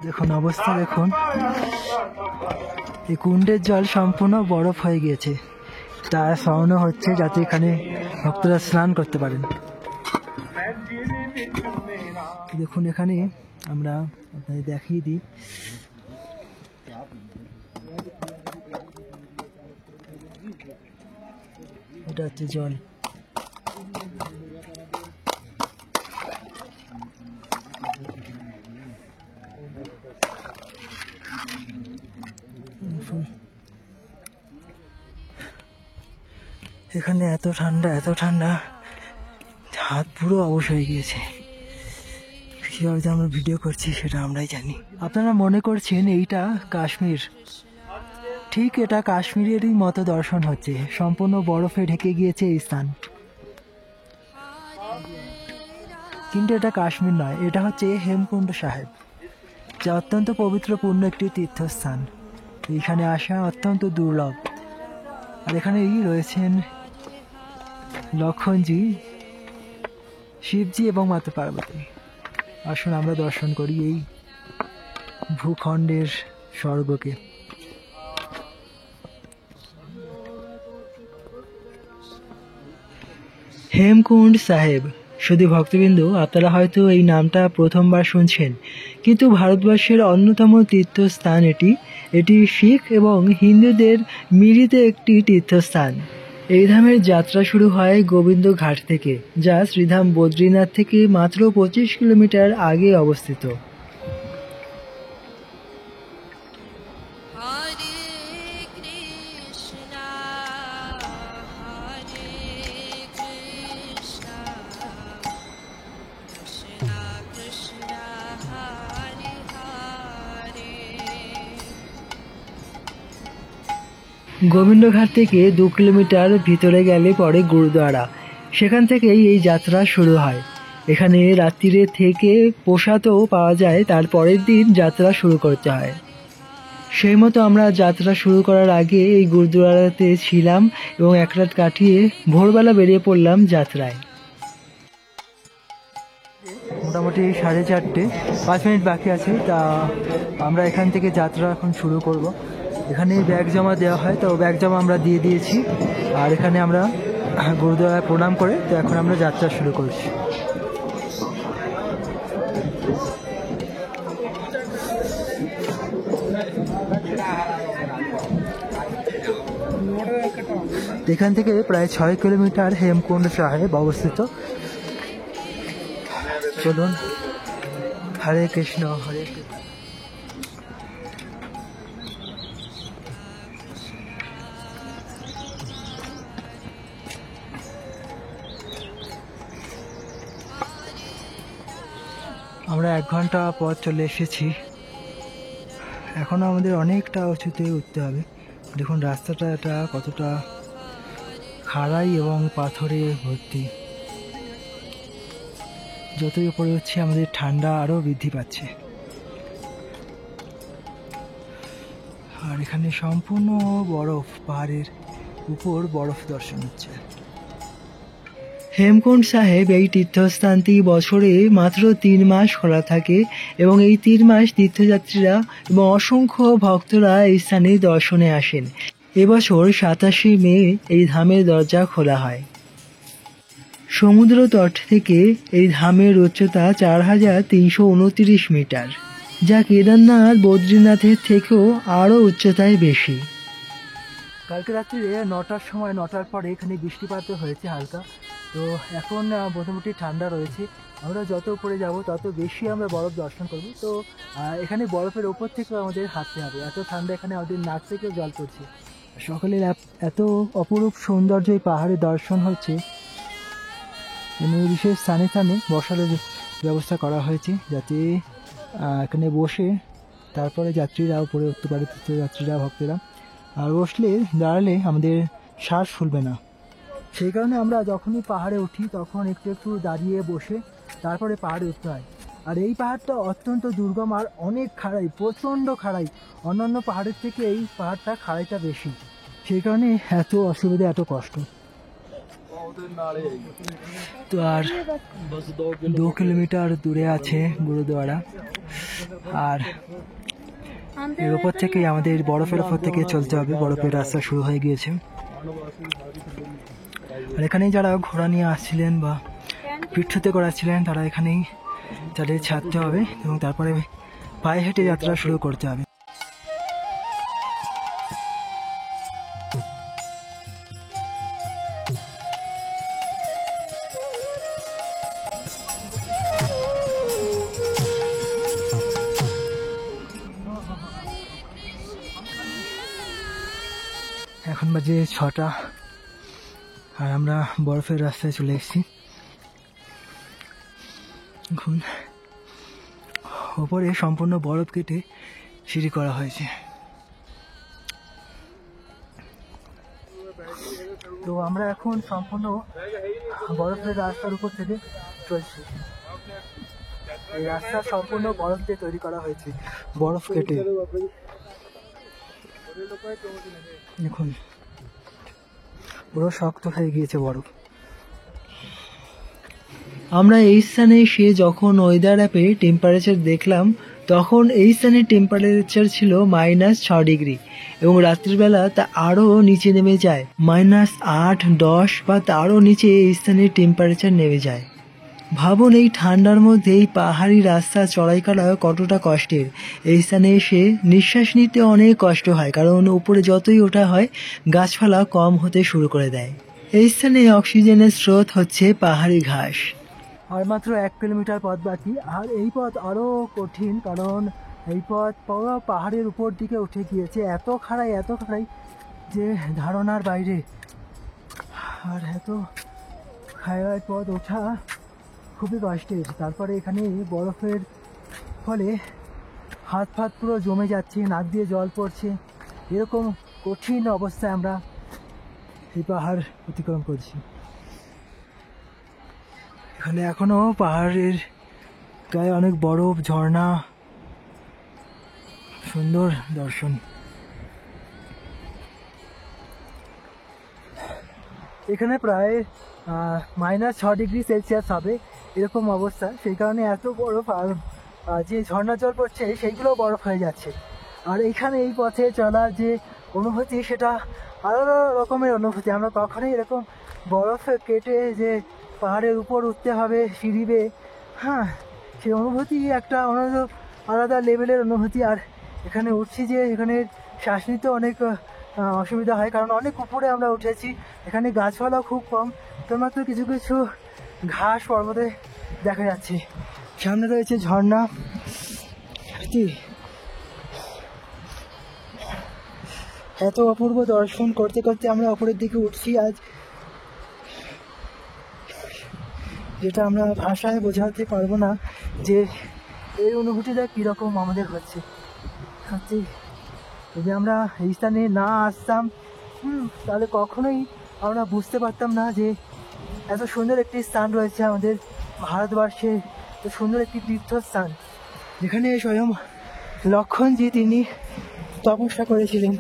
দেখুন অবস্থা, দেখুন এই কুণ্ডের জল সম্পূর্ণ বরফ হয়ে গিয়েছে। তা সরানো হচ্ছে যাতে এখানে ভক্তরা স্নান করতে পারেন। দেখুন এখানে আমরা আপনাদের দেখিয়ে দিই, এটা হচ্ছে জল। এখানে এত ঠান্ডা, এত ঠান্ডা, হাত পুরো অবশ হয়ে গিয়েছে। কীভাবে যে আমরা ভিডিও করছি সেটা আমরাই জানি। আপনারা মনে করছেন এইটা কাশ্মীর, ঠিক এটা কাশ্মীরেরই মতো দর্শন হচ্ছে। সম্পূর্ণ বরফে ঢেকে গিয়েছে এই স্থান, কিন্তু এটা কাশ্মীর নয়, এটা হচ্ছে হেমকুণ্ড সাহেব, যা অত্যন্ত পবিত্রপূর্ণ একটি তীর্থস্থান। এইখানে আসা অত্যন্ত দুর্লভ। আর এখানেই রয়েছেন লক্ষণজি, শিবজি এবং মাতা পার্বতী। আসুন আমরা দর্শন করি এই ভূখণ্ডের স্বর্গকে। হেমকুণ্ড সাহেব। শুধু ভক্তবৃন্দ, আপনারা হয়তো এই নামটা প্রথমবার শুনছেন, কিন্তু ভারতবর্ষের অন্যতম তীর্থস্থান এটি। এটি শিখ এবং হিন্দুদের মিলিত একটি তীর্থস্থান। এই ধামের যাত্রা শুরু হয় গোবিন্দ ঘাট থেকে, যা শ্রীধাম বদ্রীনাথ থেকে মাত্র 25 কিলোমিটার আগে অবস্থিত। গোবিন্দঘাট থেকে 2 কিলোমিটার ভিতরে গেলে পরে গুরুদ্বারা, সেখান থেকেই এই যাত্রা শুরু হয়। এখানে রাত্রিরে থেকে প্রসাদও পাওয়া যায়, তার পরের দিন যাত্রা শুরু করতে হয়। সেই মতো আমরা যাত্রা শুরু করার আগে এই গুরুদ্বারাতে ছিলাম এবং এক রাত কাটিয়ে ভোরবেলা বেরিয়ে পড়লাম যাত্রায়। মোটামুটি 4:30, 5 মিনিট বাকি আছে। তা আমরা এখান থেকে যাত্রা এখন শুরু করব। এখানে ব্যাগ জমা দেওয়া হয়, তো ব্যাগ জমা আমরা দিয়ে দিয়েছি। আর এখানে আমরা গুরুদ্বারায় প্রণাম করে তো এখন আমরা যাত্রা শুরু করছি। এখান থেকে প্রায় 6 কিলোমিটার হেমকুণ্ড সাহেব অবস্থিত। চলুন, হরে কৃষ্ণ হরে কৃষ্ণ। আমরা 1 ঘন্টা পর চলে এসেছি। এখনো আমাদের অনেকটা উঁচুতে উঠতে হবে। দেখুন রাস্তাটা এটা কতটা খাড়াই এবং পাথরে ভর্তি। যতই উপরে হচ্ছে আমাদের ঠান্ডা আরও বৃদ্ধি পাচ্ছে। আর এখানে সম্পূর্ণ বরফ, পাহাড়ের উপর বরফ দর্শন হচ্ছে। হেমকুণ্ড সাহেব এই তীর্থস্থানটি বছরে মাত্র 3 মাস খোলা থাকে এবং এই 3 মাস তীর্থযাত্রীরা এবং অসংখ্য ভক্তরা এই স্থানে দর্শনে আসেন। এবছর 27 মে এই ধামের দরজা খোলা হয়। সমুদ্র তট থেকে এই ধামের উচ্চতা 4329 মিটার, যা কেদারনাথ বদ্রীনাথের থেকেও আরও উচ্চতায় বেশি। কালকে রাত্রিরে 9টার সময়, 9টার পরে এখানে বৃষ্টিপাত হয়েছে হালকা। তো এখন মোটামুটি ঠান্ডা রয়েছে। আমরা যত উপরে যাব তত বেশি আমরা বরফ দর্শন করব। তো এখানে বরফের ওপর থেকে আমাদের হাঁটতে হবে, এত ঠান্ডা এখানে আমাদের নাক থেকেও জল পড়ছে। সকালের এত অপরূপ সৌন্দর্য এই পাহাড়ে দর্শন হচ্ছে। বিশেষ স্থানে স্থানে বসার ব্যবস্থা করা হয়েছে, যাতে এখানে বসে তারপরে যাত্রীরা উপরে উঠতে পারে, তীর্থযাত্রীরা, ভক্তেরা। আর বসলে, দাঁড়ালে আমাদের শ্বাস ফুলবে না। সেই কারণে আমরা যখনই পাহাড়ে উঠি তখন একটু একটু দাঁড়িয়ে বসে তারপরে পাহাড়ে উঠতে হয়। আর এই পাহাড়টা অত্যন্ত দুর্গম আর অনেক খাড়াই, প্রচণ্ড খাড়াই। অন্যান্য পাহাড়ের থেকে এই পাহাড়টা খাড়াইটা বেশি, সেই কারণে এত অসুবিধা, এত কষ্ট। তো আর 2 কিলোমিটার দূরে আছে গুরুদুয়ারা, আর এর উপর থেকে আমাদের বরফের উপর থেকে চলতে হবে। বরফের রাস্তা শুরু হয়ে গিয়েছে, আর এখানেই যারা ঘোড়া নিয়ে আসছিলেন বা পিঠুতে করাচ্ছিলেন তারা এখানেই তাদের ছাড়তে হবে এবং তারপরে পায়ে হেঁটে যাত্রা শুরু করতে হবে। এখন বাজে 6টা, আর আমরা বরফের রাস্তায় চলে এসেছি। এখন ওপরে সম্পূর্ণ বরফ কেটে সিঁড়ি করা হয়েছে। তো আমরা এখন সম্পূর্ণ বরফের রাস্তার উপর থেকে চলছি। এই রাস্তা সম্পূর্ণ বরফ দিয়ে তৈরি করা হয়েছে, বরফ কেটে। দেখুন পুরো শক্ত হয়ে গিয়েছে বরফ। আমরা এই স্থানে এসে যখন ওয়েদার অ্যাপে টেম্পারেচার দেখলাম, তখন এই স্থানের টেম্পারেচার ছিল -6 ডিগ্রি এবং রাত্রিবেলা তা আরও নিচে নেমে যায়, -8, 10 বা তারও নিচে এই স্থানের টেম্পারেচার নেমে যায়। ভাবুন এই ঠান্ডার মধ্যে এই পাহাড়ি রাস্তা চড়াই করা কতটা কষ্টের। এই স্থানে এসে নিঃশ্বাস নিতে অনেক কষ্ট হয়, কারণ উপরে যতই ওঠা হয় গাছপালা কম হতে শুরু করে দেয়। এই স্থানে অক্সিজেনের স্রোত হচ্ছে পাহাড়ি ঘাস। আর মাত্র 1 কিলোমিটার পথ বাকি, আর এই পথ আরও কঠিন, কারণ এই পথ পুরো পাহাড়ের উপর দিকে উঠে গিয়েছে। এত খাড়াই যে ধারণার বাইরে। আর এত খাড়াই পথ ওঠা খুবই কষ্টের। তারপরে এখানে বরফের ফলে হাত ফাত পুরো জমে যাচ্ছে, নাক দিয়ে জল পড়ছে। এরকম কঠিন অবস্থায় আমরা এই পাহাড় অতিক্রম করছি। এখানে এখনো পাহাড়ের গায়ে অনেক বরফ, ঝর্ণা, সুন্দর দর্শন। এখানে প্রায় -6 ডিগ্রি সেলসিয়াস হবে এরকম অবস্থা। সেই কারণে এত বরফ, আর যে ঝর্ণা জল পড়ছে সেইগুলো বরফ হয়ে যাচ্ছে। আর এখানে এই পথে চলার যে অনুভূতি, সেটা আলাদা রকমের অনুভূতি। আমরা কখনোই এরকম বরফ কেটে যে পাহাড়ের উপর উঠতে হবে সিঁড়ি বেয়ে, সেই অনুভূতি একটা আলাদা লেভেলের অনুভূতি। আর এখানে উঠছি যে এখানে শ্বাস নিতে অনেক অসুবিধা হয়, কারণ অনেক উপরে আমরা উঠেছি। এখানে গাছপালাও খুব কম, মাত্র কিছু কিছু ঘাস পর্বতে দেখা যাচ্ছে। সামনে রয়েছে ঝর্ণা। এত অপূর্ব দর্শন করতে করতে আমরা উপরের দিকে উঠছি আজ, যেটা আমরা ভাষায় বোঝাতে পারবো না যে এই অনুভূতিটা কীরকম আমাদের হচ্ছে। সত্যি যদি আমরা এই স্থানে না আসতাম তাহলে কখনোই আমরা বুঝতে পারতাম না যে এত সুন্দর একটি স্থান রয়েছে আমাদের ভারতবর্ষে, এত সুন্দর একটি তীর্থস্থান, যেখানে স্বয়ং লক্ষণজি তিনি তপস্যা করেছিলেন।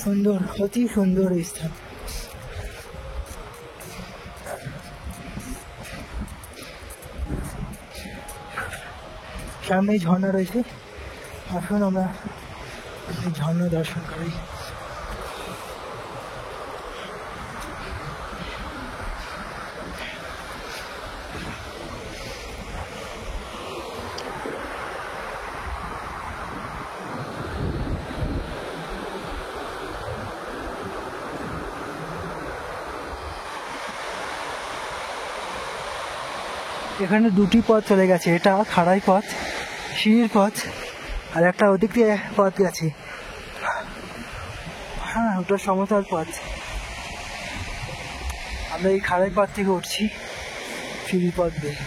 সুন্দর, অতি সুন্দর এই স্থান। সামনে ঝর্ণা রয়েছে, আসুন আমরা ঝর্ণা দর্শন করি। এখানে দুটি পথ চলে গেছে, এটা খাড়াই পথ, সিঁড়ির পথ, আর একটা ওদিক দিয়ে পথ গেছে, ওটা সমতল পথ। আমরা এই খাড়াই পথ থেকে উঠছি সিঁড়ির পথ দিয়ে।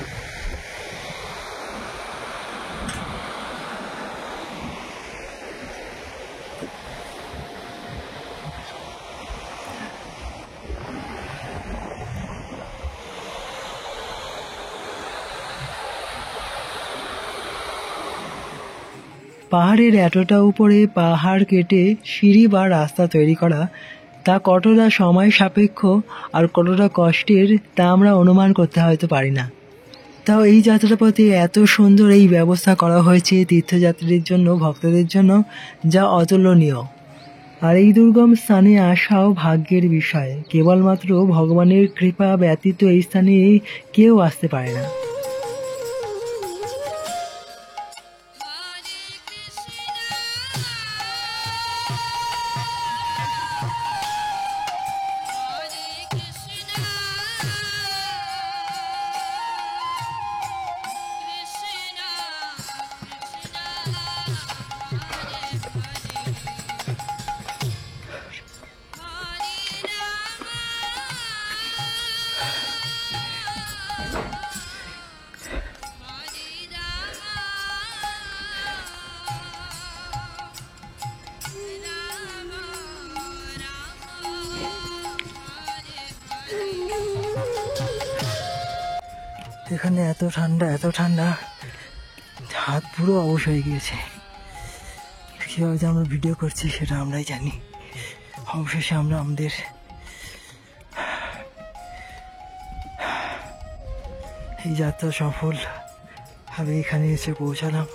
পাহাড়ের এতটা উপরে পাহাড় কেটে সিঁড়ি বা রাস্তা তৈরি করা তা কতটা সময় সাপেক্ষ আর কতটা কষ্টের তা আমরা অনুমান করতে হয়তো পারি না। তাও এই যাত্রাপথে এত সুন্দর এই ব্যবস্থা করা হয়েছে তীর্থযাত্রীদের জন্য, ভক্তদের জন্য, যা অতুলনীয়। আর এই দুর্গম স্থানে আসাও ভাগ্যের বিষয়। কেবলমাত্র ভগবানের কৃপা ব্যতীত এই স্থানে কেউ আসতে পারে না। এখানে এত ঠান্ডা, হাত পুরো অবশ হয়ে গিয়েছে। কীভাবে যে আমরা ভিডিও করছি সেটা আমরাই জানি। অবশেষে আমরা আমাদের এই যাত্রা সফল ভাবে এখানে এসে পৌঁছালাম।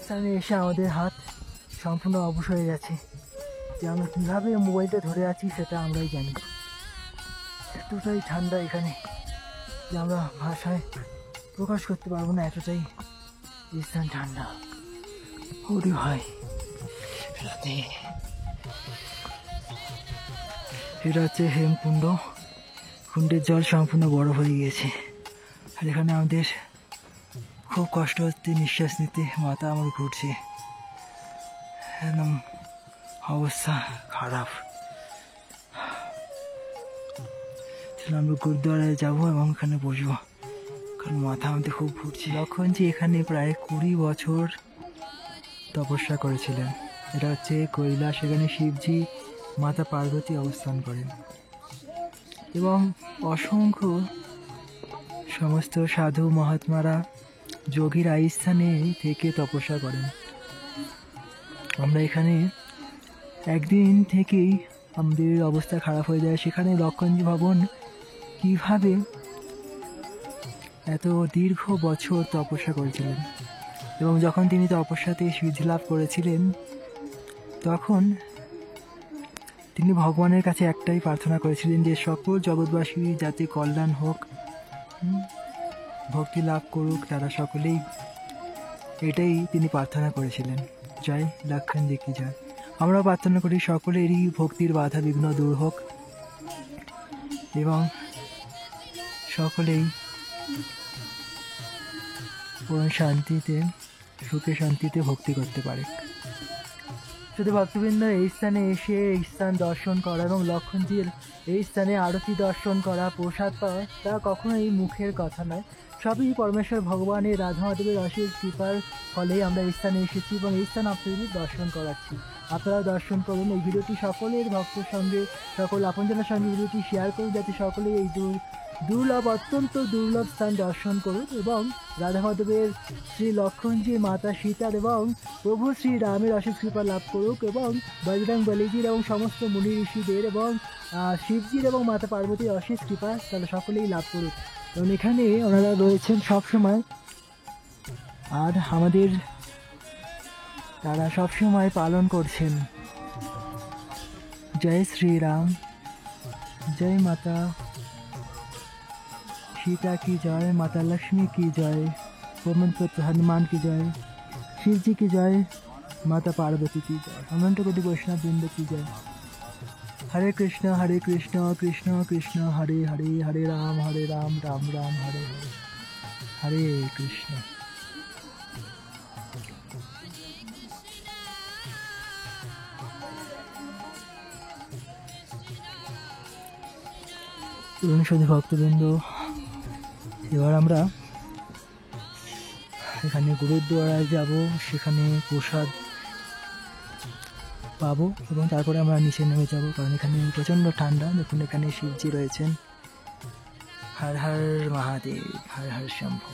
স্থানে এসে আমাদের হাত সম্পূর্ণ অবশ হয়ে গেছে। যে আমরা কীভাবে মোবাইলটা ধরে আছি সেটা আমরাই জানি। এতটাই ঠান্ডা এখানে যে আমরা ভাষায় প্রকাশ করতে পারবো না, এতটাই স্থান ঠান্ডা। ওরে ভাই, এটা হচ্ছে হেমকুণ্ড। কুণ্ডের জল সম্পূর্ণ বরফ হয়ে গিয়েছে। আর এখানে আমাদের খুব কষ্ট হচ্ছে নিঃশ্বাস নিতে, মাথা আমার ঘুরছে, একদম অবস্থা খারাপ। আমরা গুরুদ্বারায় যাবো এবং এখানে বসবো, কারণ মাথা আমাদের খুব ঘুরছে। লক্ষণজি এখানে প্রায় 20 বছর তপস্যা করেছিলেন। এটা হচ্ছে কৈলাস, সেখানে শিবজি মাতা পার্বতী অবস্থান করেন এবং অসংখ্য সমস্ত সাধু মহাত্মারা, যোগীরা এই স্থানে থেকে তপস্যা করেন। আমরা এখানে একদিন থেকেই আমাদের অবস্থা খারাপ হয়ে যায়। সেখানে লক্ষণজি ভবন কিভাবে এত দীর্ঘ বছর তপস্যা করেছিলেন এবং যখন তিনি তপস্যাতে সিদ্ধি লাভ করেছিলেন তখন তিনি ভগবানের কাছে একটাই প্রার্থনা করেছিলেন যে সকল জগৎবাসী যাতে কল্যাণ হোক, ভক্তি লাভ করুক তারা সকলেই, এটাই তিনি প্রার্থনা করেছিলেন। জয় লক্ষণজি কি জয়। আমরা প্রার্থনা করি সকলেরই ভক্তির বাধা বিঘ্ন দূর হোক এবং সকলেই পরম শান্তিতে, সুখে শান্তিতে ভক্তি করতে পারে। শুধু ভক্তবৃন্দ এই স্থানে এসে এই স্থান দর্শন করা এবং লক্ষণজির এই স্থানে আরতি দর্শন করা, প্রসাদ পাওয়া, তা কখনোই মুখের কথা নয়। সবই পরমেশ্বর ভগবানের, রাধা মাধবের অশেষ কৃপার ফলেই আমরা এই স্থানে এসেছি এবং এই স্থান আপনাদের দর্শন করাচ্ছি। আপনারা দর্শন করুন। এই ভিডিওটি সকলের ভক্তের সঙ্গে, সকল আপনজনের সঙ্গে ভিডিওটি শেয়ার করুন, যাতে সকলেই এই দুর্লভ, অত্যন্ত দুর্লভ স্থান দর্শন করুন এবং রাধা মাধবের, শ্রী লক্ষণজির, মাতা সীতার এবং প্রভু শ্রী রামের অশেষ কৃপা লাভ করুক এবং বজরং বলিজির এবং সমস্ত মুনি ঋষিদের এবং শিবজির এবং মাতা পার্বতীর অশেষ কৃপা তারা সকলেই লাভ করুক। এবং এখানে ওনারা রয়েছেন সবসময়, আর আমাদের তারা সবসময় পালন করছেন। জয় শ্রীরাম, জয় মাতা सीता की जय, माता लक्ष्मी की जय, पवन पुत्र हनुमान की जय, शिव जी की जय, माता पार्वती की जय, अनंत कोटि वैष्णव वृंद की जय। हरे कृष्ण कृष्ण कृष्ण हरे हरे, हरे राम राम राम हरे हरे, हरे कृष्ण। শুধু ভক্তবৃন্দ, এবার আমরা এখানে গুরুদ্বারায় যাব, সেখানে প্রসাদ পাবো এবং তারপরে আমরা নিচে নেমে যাব, কারণ এখানে প্রচণ্ড ঠান্ডা। দেখুন এখানে শিবজি রয়েছেন। হর হর মহাদেব, হর হর শম্ভু।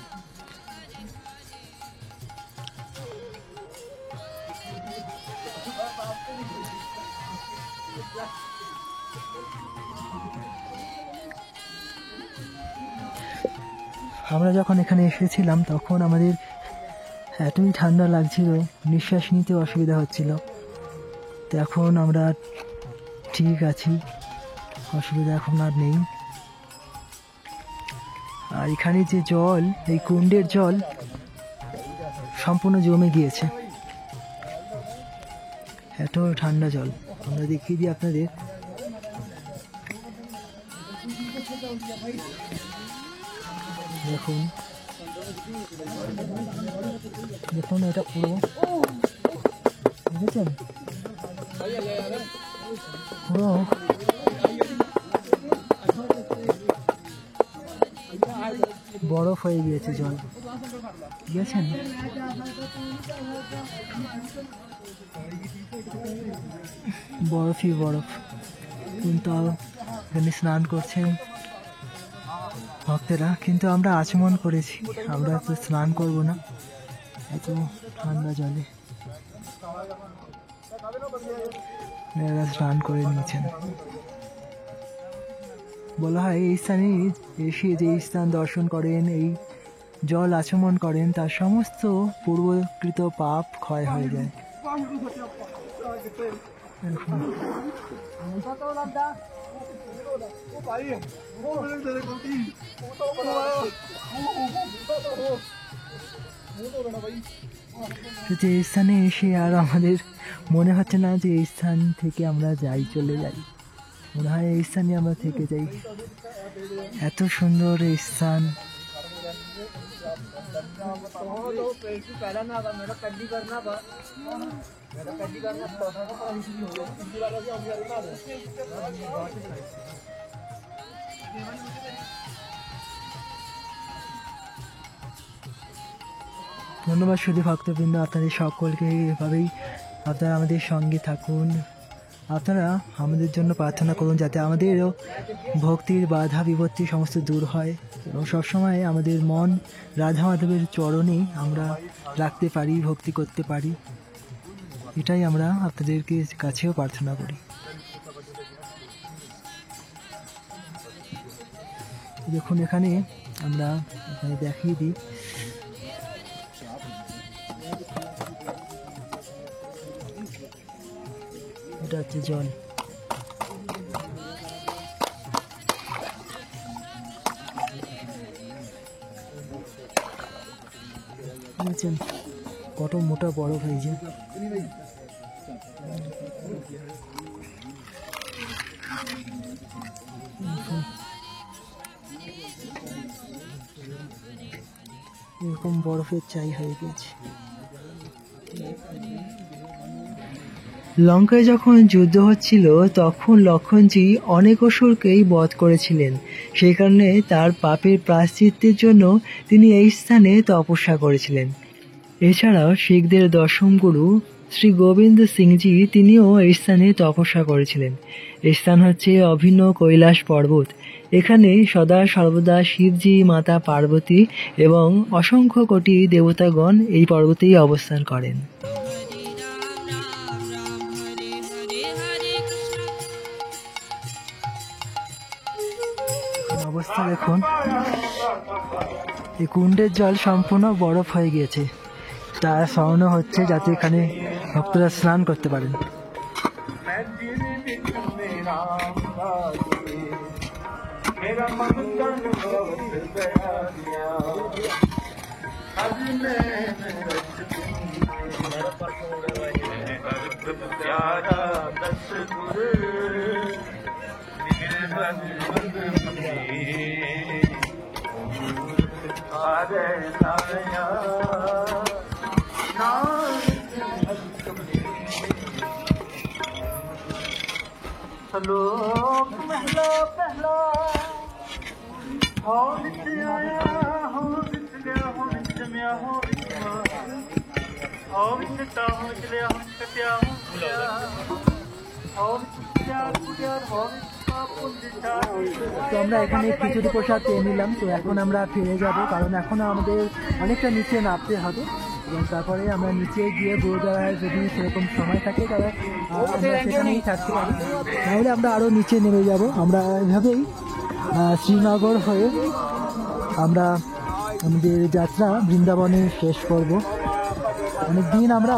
আমরা যখন এখানে এসেছিলাম তখন আমাদের এতই ঠান্ডা লাগছিল, নিঃশ্বাস নিতে অসুবিধা হচ্ছিল। তো এখন আমরা ঠিক আছি, অসুবিধা এখন আর নেই। আর এখানে যে জল, এই কুণ্ডের জল সম্পূর্ণ জমে গিয়েছে, এত ঠান্ডা জল। আমরা দেখিয়ে দিই আপনাদের। দেখুন দেখুন, এটা পুরো বুঝেছেন, পুরো বরফ হয়ে গিয়েছে জল, বুঝেছেন। বরফই বরফ। কিন্তু এখানে স্নান করছেন ভক্তেরা, কিন্তু আমরা আচমন করেছি, আমরা তো স্নান করব না এত ঠান্ডা জলে। এরা স্নান করে নিয়েছেন। বলা হয় এই স্থানে এসে যে স্থান দর্শন করেন, এই জল আচমন করেন, তার সমস্ত পূর্বকৃত পাপ ক্ষয় হয়ে যায়। যে স্থানে এসে আর আমাদের মনে হচ্ছে না যে এই স্থান থেকে আমরা চলে যাই, মনে হয় এই স্থানে আমরা থেকে যাই। এত সুন্দর এই স্থান। ধন্যবাদ শুধু ভক্তবৃন্দ, আপনাদের সকলকে এভাবেই আপনারা আমাদের সঙ্গে থাকুন। আপনারা আমাদের জন্য প্রার্থনা করুন যাতে আমাদেরও ভক্তির বাধা বিপত্তি সমস্ত দূর হয় এবং সবসময় আমাদের মন রাধা মাধবের চরণে আমরা রাখতে পারি, ভক্তি করতে পারি। এটাই আমরা আপনাদেরকে কাছেও প্রার্থনা করি। দেখুন এখানে আমরা দেখিয়ে দিই, এটা হচ্ছে জল। বুঝছেন কত মোটা বরফ হয়েছে। এরকম বরফের চাই হয়ে গেছে। লঙ্কায় যখন যুদ্ধ হচ্ছিল তখন লক্ষ্মণজি অনেক অসুরকেই বধ করেছিলেন। সেই কারণে তার পাপের প্রায়শ্চিত্তের জন্য তিনি এই স্থানে তপস্যা করেছিলেন। এছাড়াও শিখদের দশম গুরু শ্রী গোবিন্দ সিংজি তিনিও এই স্থানে তপস্যা করেছিলেন। এই স্থান হচ্ছে অভিন্ন কৈলাস পর্বত। এখানে সদা সর্বদা শিবজি, মাতা পার্বতী এবং অসংখ্য কোটি দেবতাগণ এই পর্বতেই অবস্থান করেন। অবস্থা দেখুন, এই কুণ্ডের জল সম্পূর্ণ বরফ হয়ে গিয়েছে। তার সরানো হচ্ছে যাতে এখানে ভক্তরা স্নান করতে পারেন। তো আমরা এখানে খিচুড়ি প্রসাদ পেয়ে নিলাম। তো এখন আমরা ফিরে যাব, কারণ এখনও আমাদের অনেকটা নিচে নামতে হবে এবং তারপরে আমরা নিচে গিয়ে গুরুদ্বারায় যদি সেরকম সময় থাকে তাহলে আমরা সেখানেই থাকতে পারি, তাহলে আমরা আরও নিচে নেমে যাব। আমরা এভাবেই শ্রীনগর হয়ে আমরা আমাদের যাত্রা বৃন্দাবনে শেষ করব। অনেকদিন আমরা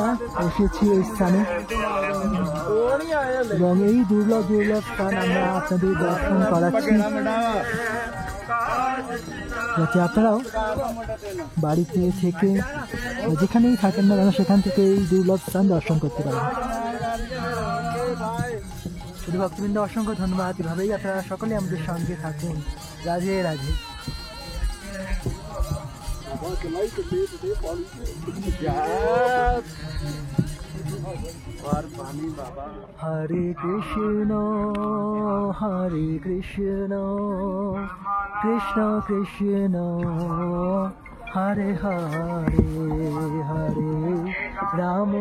এসেছি এই স্থানে এবং এই দুর্লভ স্থান আমরা আপনাদের দর্শন করাচ্ছি, যাতে আপনারাও বাড়িতে থেকে যেখানেই থাকেন না কেন সেখান থেকে এই দুর্লভ স্থান দর্শন করতে পারেন। শুধু ভক্তবৃন্দ অসংখ্য ধন্যবাদ। এভাবেই আপনারা সকলে আমাদের সঙ্গে থাকুন। রাধে রাধে। হরে কৃষ্ণ কৃষ্ণ কৃষ্ণ হরে হরে, হরে রাম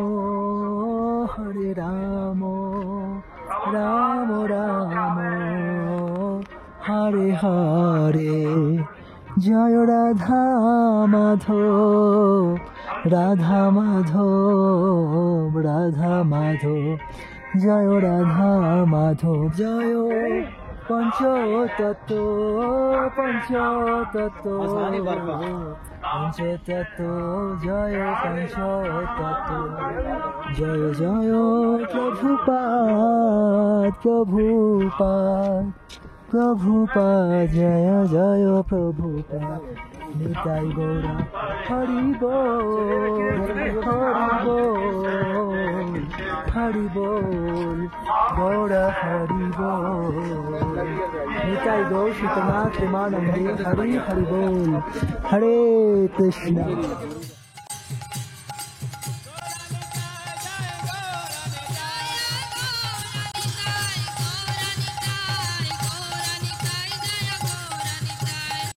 রাম রাম হরে হরে। জয় রাধা মাধব রাধা মাধব রাধা মাধব, জয় রাধা মাধব, জয় পঞ্চতত্ত্ব পঞ্চতত্ত্ব পঞ্চতত্ত্ব, জয় পঞ্চতত্ত্ব। জয় জয় প্রভুপাদ প্রভুপাদ প্রভুপাদ, জয় জয় প্রভুপাদ। নিতাই গৌরা হরি বল হরি বল হরি বল, গৌরা হরি বল। নিতাই গৌর শীতনাথ প্রেমানন্দে হরি হরি বল। হরে কৃষ্ণ।